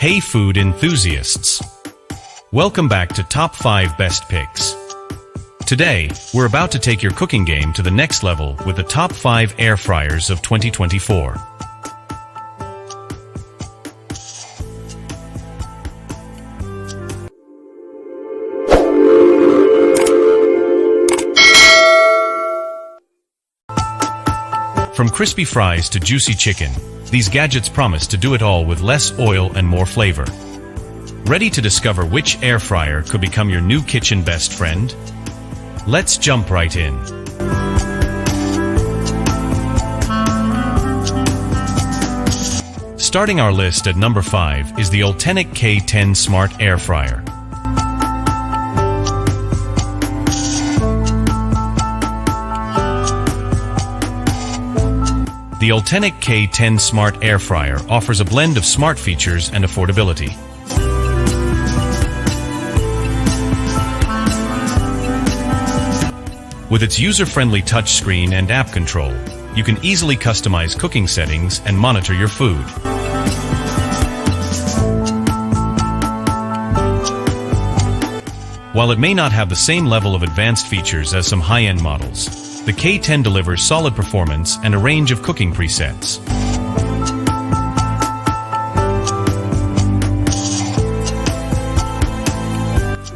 Hey food enthusiasts! Welcome back to Top 5 Best Picks. Today, we're about to take your cooking game to the next level with the top 5 air fryers of 2024. From crispy fries to juicy chicken, these gadgets promise to do it all with less oil and more flavor. Ready to discover which air fryer could become your new kitchen best friend? Let's jump right in. Starting our list at number 5 is the Ultenic K10 Smart Air Fryer. The Ultenic K10 Smart Air Fryer offers a blend of smart features and affordability. With its user-friendly touchscreen and app control, you can easily customize cooking settings and monitor your food. While it may not have the same level of advanced features as some high-end models, the K10 delivers solid performance and a range of cooking presets.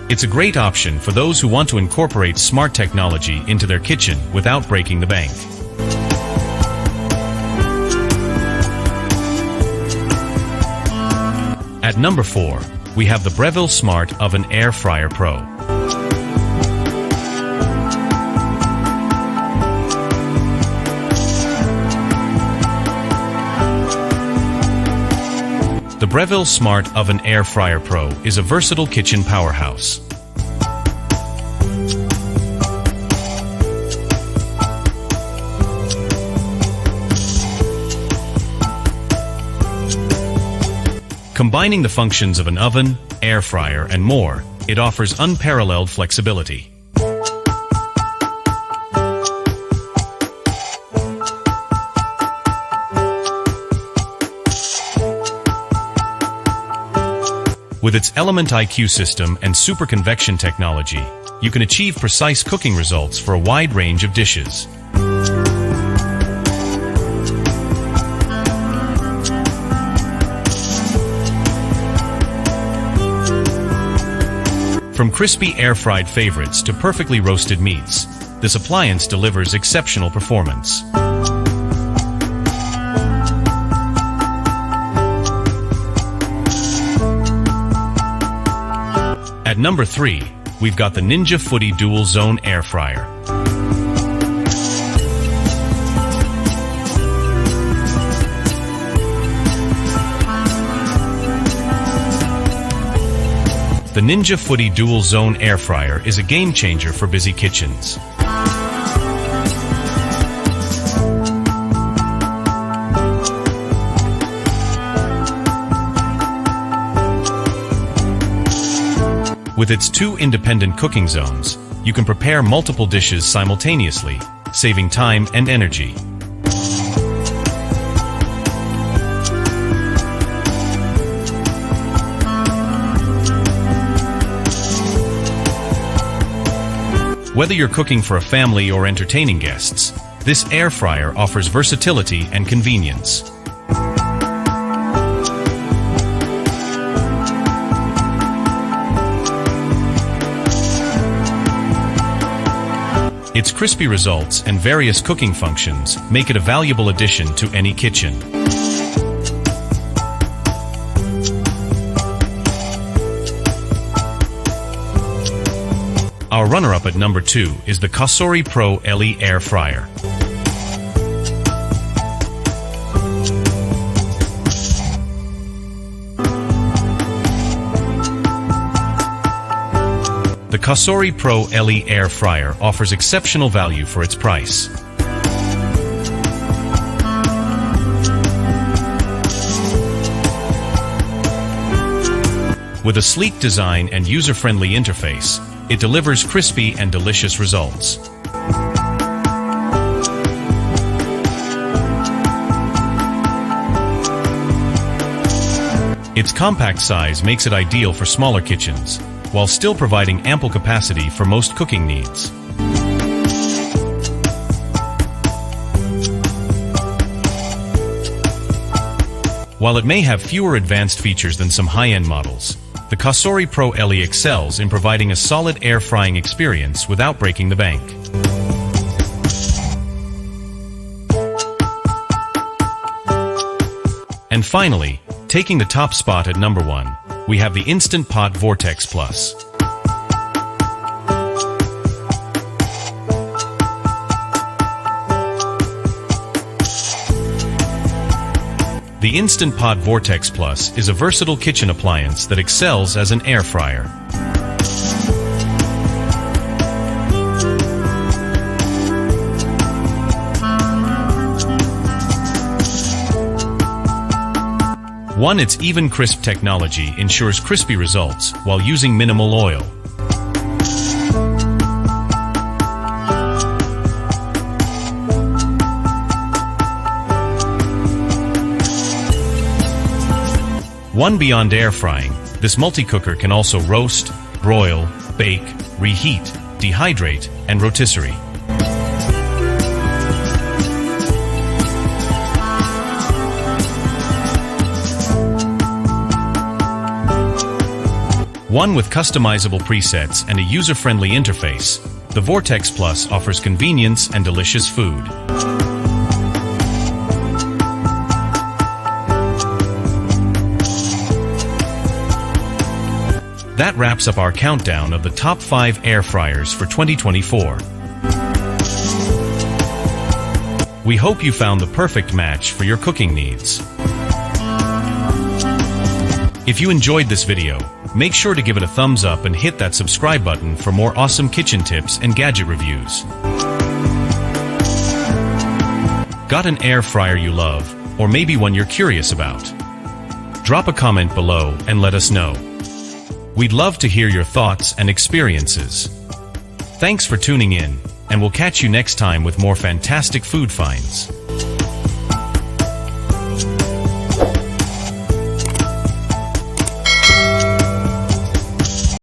It's a great option for those who want to incorporate smart technology into their kitchen without breaking the bank. At number 4, we have the Breville Smart Oven Air Fryer Pro. The Breville Smart Oven Air Fryer Pro is a versatile kitchen powerhouse. Combining the functions of an oven, air fryer, and more, it offers unparalleled flexibility. With its Element IQ system and super convection technology, you can achieve precise cooking results for a wide range of dishes. From crispy air-fried favorites to perfectly roasted meats, this appliance delivers exceptional performance. At number 3, we've got the Ninja Footy Dual Zone Air Fryer. The Ninja Footy Dual Zone Air Fryer is a game changer for busy kitchens. With its 2 independent cooking zones, you can prepare multiple dishes simultaneously, saving time and energy. Whether you're cooking for a family or entertaining guests, this air fryer offers versatility and convenience. Its crispy results and various cooking functions make it a valuable addition to any kitchen. Our runner-up at number 2 is the Cosori Pro LE Air Fryer. The Cosori Pro LE Air Fryer offers exceptional value for its price. With a sleek design and user-friendly interface, it delivers crispy and delicious results. Its compact size makes it ideal for smaller kitchens, while still providing ample capacity for most cooking needs. While it may have fewer advanced features than some high-end models, the Cosori Pro LE excels in providing a solid air frying experience without breaking the bank. And finally, taking the top spot at number 1, we have the Instant Pot Vortex Plus. The Instant Pot Vortex Plus is a versatile kitchen appliance that excels as an air fryer. Its even crisp technology ensures crispy results while using minimal oil. Beyond air frying, this multi-cooker can also roast, broil, bake, reheat, dehydrate, and rotisserie. With customizable presets and a user-friendly interface, the Vortex Plus offers convenience and delicious food. That wraps up our countdown of the top 5 air fryers for 2024. We hope you found the perfect match for your cooking needs. If you enjoyed this video, make sure to give it a thumbs up and hit that subscribe button for more awesome kitchen tips and gadget reviews. Got an air fryer you love, or maybe one you're curious about? Drop a comment below and let us know. We'd love to hear your thoughts and experiences. Thanks for tuning in, and we'll catch you next time with more fantastic food finds.